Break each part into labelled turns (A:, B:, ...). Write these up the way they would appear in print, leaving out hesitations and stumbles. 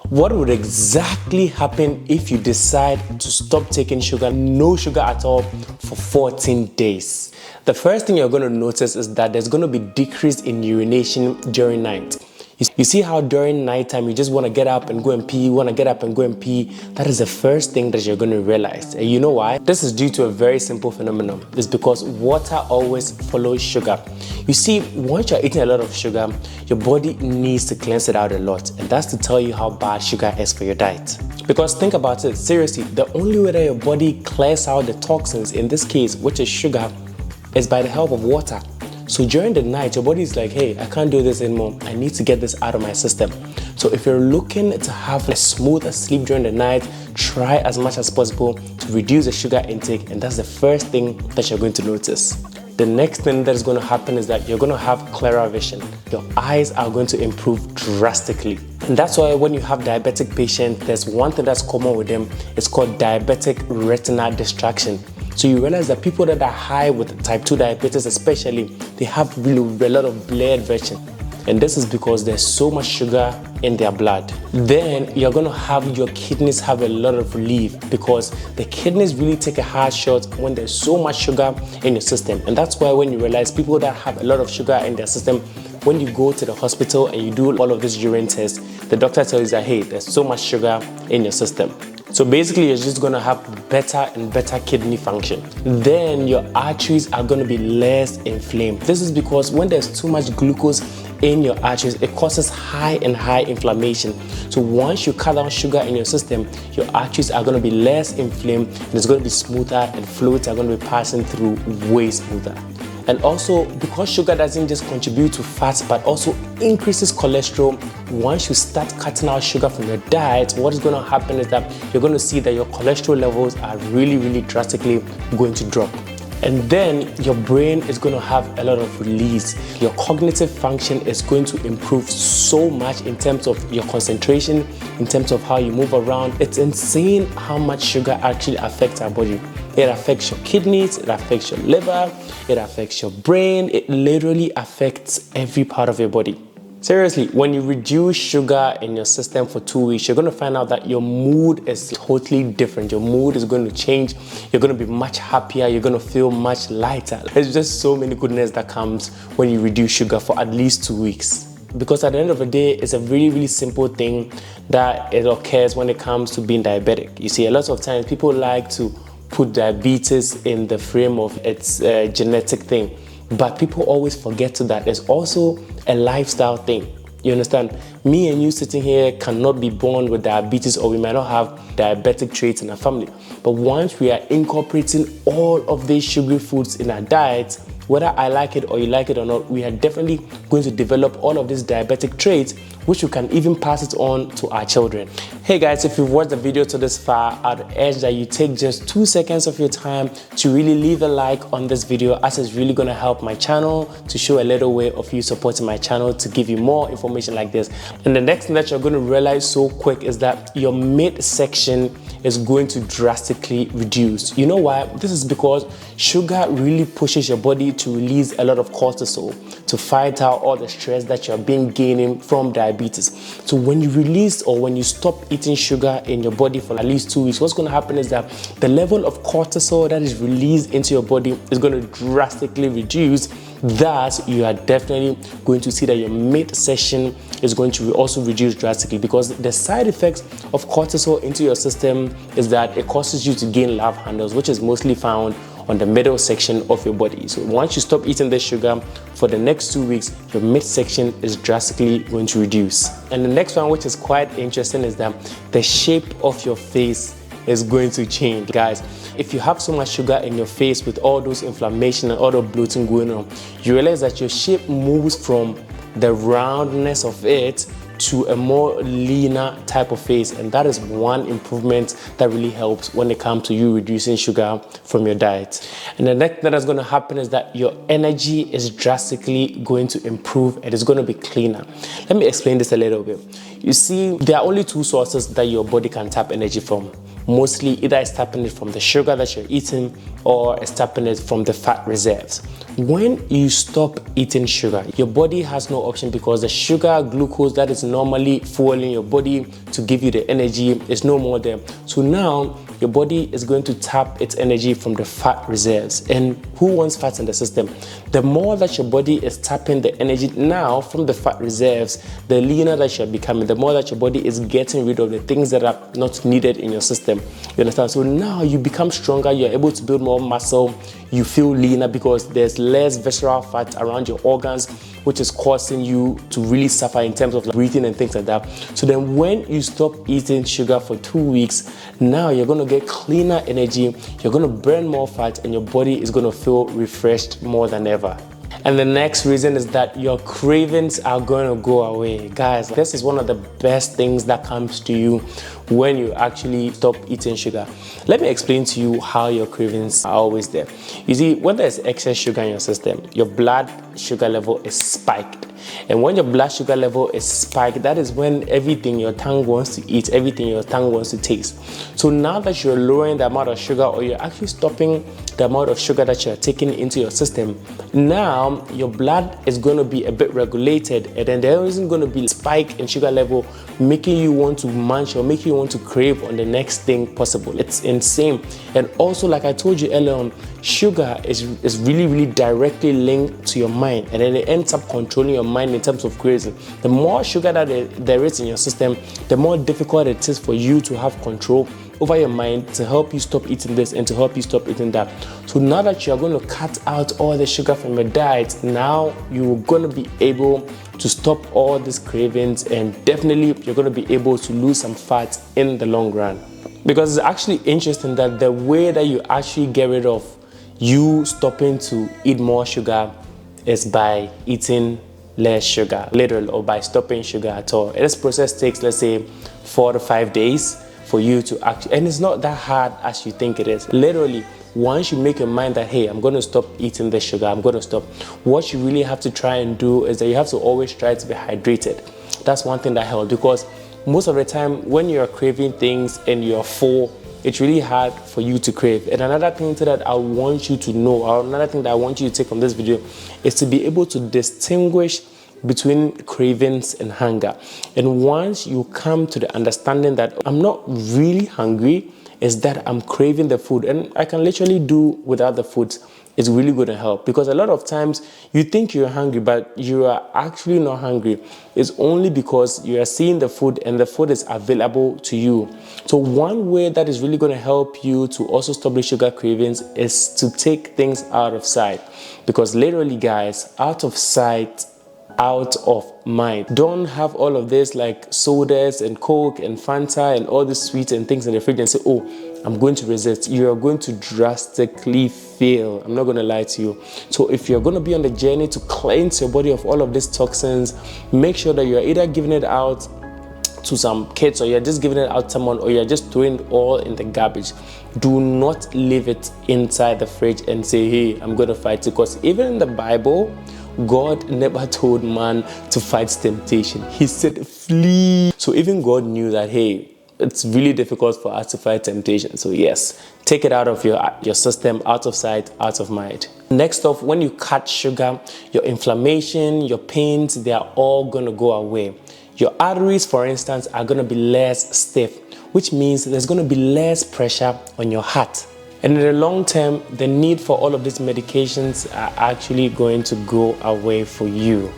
A: What would exactly happen if you decide to stop taking sugar, no sugar at all, for 14 days? The first thing you're going to notice is that there's going to be decrease in urination during night. You see how during nighttime you just want to get up and go and pee, That is the first thing that you're going to realize. And you know why? This is due to a very simple phenomenon. It's because water always follows sugar. You see, once you're eating a lot of sugar, your body needs to cleanse it out a lot. And that's to tell you how bad sugar is for your diet. Because think about it, seriously, the only way that your body clears out the toxins, in this case, which is sugar, is by the help of water. So during the night, your body is like, hey, I can't do this anymore. I need to get this out of my system. So if you're looking to have a smoother sleep during the night, try as much as possible to reduce the sugar intake, and that's the first thing that you're going to notice. The next thing that's going to happen is that you're going to have clearer vision. Your eyes are going to improve drastically. And that's why when you have diabetic patients, there's one thing that's common with them. It's called diabetic retinal distraction. So you realize that people that are high with type 2 diabetes especially, they have really a lot of blurred vision. And this is because there's so much sugar in their blood. Then you're going to have your kidneys have a lot of relief, because the kidneys really take a hard shot when there's so much sugar in your system. And that's why when you realize people that have a lot of sugar in their system, when you go to the hospital and you do all of these urine tests, the doctor tells you that, hey, there's so much sugar in your system. So basically, you're just going to have better and better kidney function. Then your arteries are going to be less inflamed. This is because when there's too much glucose in your arteries, it causes high inflammation. So once you cut down sugar in your system, your arteries are going to be less inflamed, and it's going to be smoother, and fluids are going to be passing through way smoother. And also, because sugar doesn't just contribute to fat but also increases cholesterol, once you start cutting out sugar from your diet, what is going to happen is that you're going to see that your cholesterol levels are really drastically going to drop. And then your brain is going to have a lot of release. Your cognitive function is going to improve so much in terms of your concentration, in terms of how you move around. It's insane how much sugar actually affects our body. It affects your kidneys, it affects your liver, it affects your brain. It literally affects every part of your body. Seriously, when you reduce sugar in your system for 2 weeks, you're going to find out that your mood is totally different. Your mood is going to change. You're going to be much happier. You're going to feel much lighter. There's just so many goodness that comes when you reduce sugar for at least 2 weeks. Because at the end of the day, it's a really simple thing that it occurs when it comes to being diabetic. You see, a lot of times people like to put diabetes in the frame of its genetic thing. But people always forget that it's also a lifestyle thing. You understand? Me and you sitting here cannot be born with diabetes, or we might not have diabetic traits in our family. But once we are incorporating all of these sugary foods in our diet, whether I like it or you like it or not, we are definitely going to develop all of these diabetic traits, which we can even pass it on to our children. Hey guys, if you've watched the video to this far, I'd urge that you take just 2 seconds of your time to really leave a like on this video, as it's really going to help my channel to show a little way of you supporting my channel to give you more information like this. And the next thing that you're going to realize so quick is that your midsection is going to drastically reduce. You know why? This is because sugar really pushes your body to release a lot of cortisol to fight out all the stress that you're gaining from diabetes. So when you release, or when you stop eating sugar in your body for at least 2 weeks, what's going to happen is that the level of cortisol that is released into your body is going to drastically reduce. Thus, you are definitely going to see that your midsection is going to also reduce drastically, because the side effects of cortisol into your system is that it causes you to gain love handles, which is mostly found on the middle section of your body. So once you stop eating the sugar for the next 2 weeks, your midsection is drastically going to reduce. And the next one, which is quite interesting, is that the shape of your face is going to change. Guys, if you have so much sugar in your face with all those inflammation and all the bloating going on, you realize that your shape moves from the roundness of it to a more leaner type of face, and that is one improvement that really helps when it comes to you reducing sugar from your diet. And the next thing that's going to happen is that your energy is drastically going to improve, and it's going to be cleaner. Let me explain this a little bit. You see, there are only 2 sources that your body can tap energy from. Mostly, either it's tapping it from the sugar that you're eating, or it's tapping it from the fat reserves. When you stop eating sugar, your body has no option, because the sugar, glucose that is normally fueling your body to give you the energy is no more there. So now your body is going to tap its energy from the fat reserves. And who wants fats in the system? The more that your body is tapping the energy now from the fat reserves, the leaner that you're becoming, the more that your body is getting rid of the things that are not needed in your system. You understand? So now you become stronger, you're able to build more muscle, you feel leaner because there's less visceral fat around your organs, which is causing you to really suffer in terms of breathing and things like that. So then when you stop eating sugar for 2 weeks, now you're going to get cleaner energy, you're going to burn more fat, and your body is going to feel refreshed more than ever. And the next reason is that your cravings are going to go away. Guys, this is one of the best things that comes to you when you actually stop eating sugar. Let me explain to you how your cravings are always there. You see, when there's excess sugar in your system, your blood sugar level is spiked. And when your blood sugar level is spiked, that is when everything your tongue wants to eat, everything your tongue wants to taste. So now that you're lowering the amount of sugar, or you're actually stopping the amount of sugar that you're taking into your system, now your blood is going to be a bit regulated, and then there isn't going to be a spike in sugar level making you want to munch or making you want to crave on the next thing possible. It's insane. And also, like I told you earlier on, sugar is really directly linked to your mind, and then it ends up controlling your mind in terms of craving. The more sugar that there is in your system, the more difficult it is for you to have control over your mind to help you stop eating this and to help you stop eating that. So now that you're going to cut out all the sugar from your diet, now you're going to be able to stop all these cravings, and definitely you're going to be able to lose some fat in the long run. Because it's actually interesting that the way that you actually get rid of you stopping to eat more sugar is by eating less sugar, literally, or by stopping sugar at all. This process takes, let's say, 4 to 5 days for you to actually, and it's not that hard as you think it is. Literally, once you make your mind that, hey, I'm going to stop eating this sugar, I'm going to stop, what you really have to try and do is that you have to always try to be hydrated. That's one thing that helps, because most of the time when you're craving things and you're full, it's really hard for you to crave. And another thing that I want you to know, or another thing that I want you to take from this video, is to be able to distinguish between cravings and hunger. And once you come to the understanding that I'm not really hungry, is that I'm craving the food and I can literally do without the food, it's really going to help. Because a lot of times you think you're hungry, but you are actually not hungry. It's only because you are seeing the food and the food is available to you. So one way that is really going to help you to also stop the sugar cravings is to take things out of sight. Because literally, guys, out of sight, out of mind. Don't have all of this like sodas and Coke and Fanta and all the sweets and things in the fridge and say, oh, I'm going to resist. You are going to drastically fail. I'm not going to lie to you. So if you're going to be on the journey to cleanse your body of all of these toxins, make sure that you're either giving it out to some kids, or you're just giving it out to someone, or you're just throwing it all in the garbage. Do not leave it inside the fridge and say, hey, I'm going to fight it. Because even in the Bible, God never told man to fight temptation. He said flee. So even God knew that, hey, it's really difficult for us to fight temptation. So yes, take it out of your system, out of sight, out of mind. Next off, when you cut sugar, your inflammation, your pains, they are all going to go away. Your arteries, for instance, are going to be less stiff, which means there's going to be less pressure on your heart. And in the long term, the need for all of these medications are actually going to go away for you.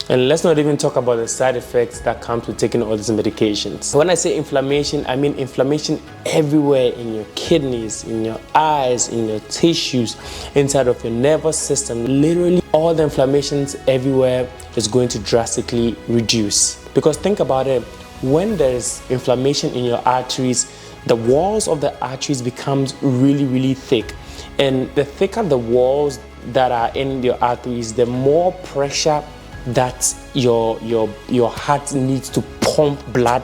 A: And let's not even talk about the side effects that come with taking all these medications. When I say inflammation, I mean inflammation everywhere, in your kidneys, in your eyes, in your tissues, inside of your nervous system. Literally, all the inflammations everywhere is going to drastically reduce. Because think about it, when there's inflammation in your arteries, the walls of the arteries becomes really thick, and the thicker the walls that are in your arteries, the more pressure that your heart needs to pump blood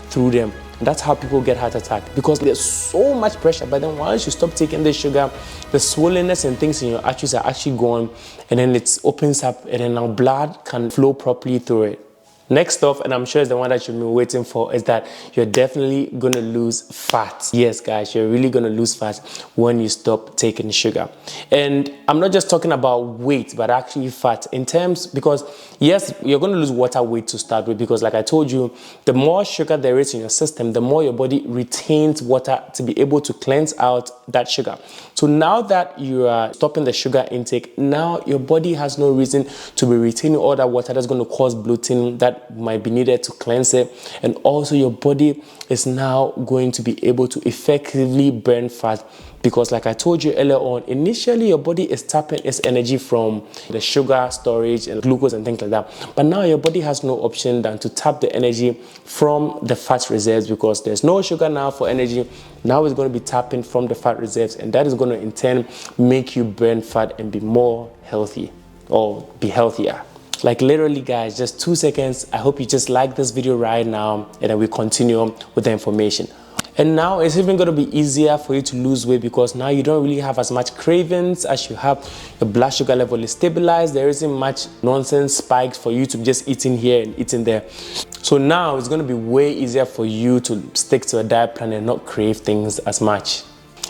A: through them. And that's how people get heart attack, because there's so much pressure. But then once you stop taking the sugar, the swollenness and things in your arteries are actually gone, and then it opens up, and then now blood can flow properly through it. Next off, and I'm sure it's the one that you've been waiting for, is that you're definitely gonna lose fat. Yes, guys, you're really gonna lose fat when you stop taking sugar. And I'm not just talking about weight, but actually fat in terms, because yes, you're gonna lose water weight to start with, because like I told you, the more sugar there is in your system, the more your body retains water to be able to cleanse out that sugar. So now that you are stopping the sugar intake, now your body has no reason to be retaining all that water that's going to cause bloating that might be needed to cleanse it. And also your body is now going to be able to effectively burn fat, because like I told you earlier on, initially your body is tapping its energy from the sugar storage and glucose and things like that, but now your body has no option than to tap the energy from the fat reserves, because there's no sugar now for energy. Now it's going to be tapping from the fat reserves, and that is going to in turn make you burn fat and be more healthy, or be healthier. Like literally, guys, just 2 seconds. I hope you just like this video right now, and then we continue with the information. And now it's even going to be easier for you to lose weight, because now you don't really have as much cravings as you have. Your blood sugar level is stabilized. There isn't much nonsense spikes for you to just eating here and eating there. So now it's going to be way easier for you to stick to a diet plan and not crave things as much.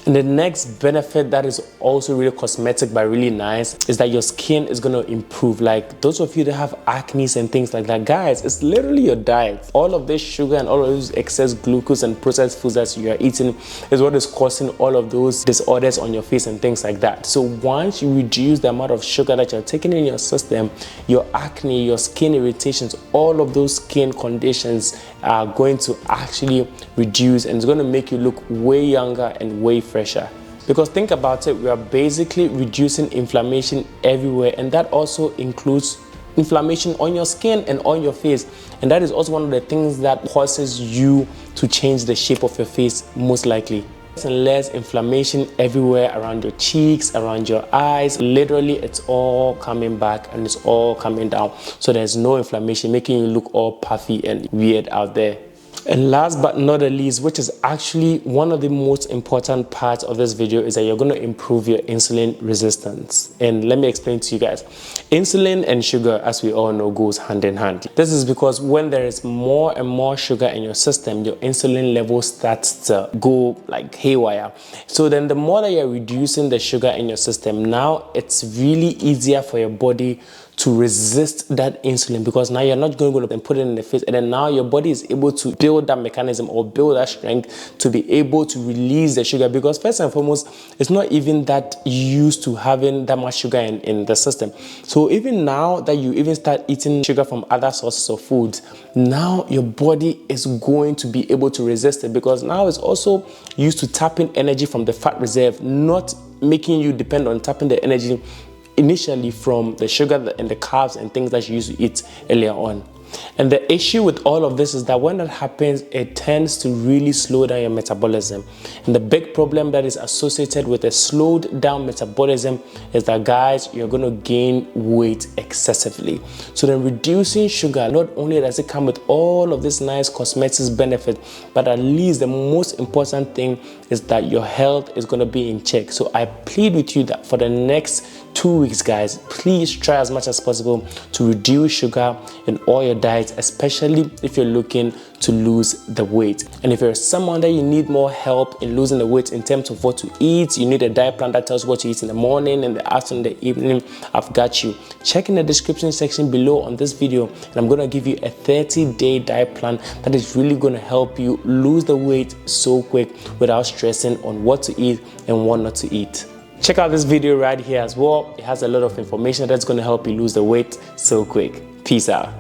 A: And the next benefit that is also really cosmetic but really nice is that your skin is going to improve. Like those of you that have acne and things like that, guys, it's literally your diet. All of this sugar and all of this excess glucose and processed foods that you are eating is what is causing all of those disorders on your face and things like that. So once you reduce the amount of sugar that you're taking in your system, your acne, your skin irritations, all of those skin conditions are going to actually reduce, and it's going to make you look way younger and way fresher. Because think about it, we are basically reducing inflammation everywhere, and that also includes inflammation on your skin and on your face. And that is also one of the things that causes you to change the shape of your face most likely. And less inflammation everywhere around your cheeks, around your eyes. Literally, it's all coming back and it's all coming down. So there's no inflammation making you look all puffy and weird out there. And last but not the least, which is actually one of the most important parts of this video, is that you're going to improve your insulin resistance. And let me explain to you guys. Insulin and sugar, as we all know, goes hand in hand. This is because when there is more and more sugar in your system, your insulin level starts to go like haywire. So then the more that you're reducing the sugar in your system, now it's really easier for your body to resist that insulin, because now you're not going to go and put it in the face, and then now your body is able to build that mechanism or build that strength to be able to release the sugar. Because first and foremost, it's not even that used to having that much sugar in the system. So even now that you even start eating sugar from other sources of food, now your body is going to be able to resist it, because now it's also used to tapping energy from the fat reserve, not making you depend on tapping the energy initially from the sugar and the carbs and things that you used to eat earlier on. And the issue with all of this is that when that happens, it tends to really slow down your metabolism. And the big problem that is associated with a slowed down metabolism is that, guys, you're going to gain weight excessively. So then reducing sugar, not only does it come with all of this nice cosmetics benefit, but at least the most important thing is that your health is going to be in check. So I plead with you that for the next 2 weeks, guys, please try as much as possible to reduce sugar in all your diets, especially if you're looking to lose the weight. And if you're someone that you need more help in losing the weight in terms of what to eat, you need a diet plan that tells you what to eat in the morning, in the afternoon, in the evening, I've got you. Check in the description section below on this video, and I'm going to give you a 30-day diet plan that is really going to help you lose the weight so quick without stressing on what to eat and what not to eat. Check out this video right here as well. It has a lot of information that's going to help you lose the weight so quick. Peace out.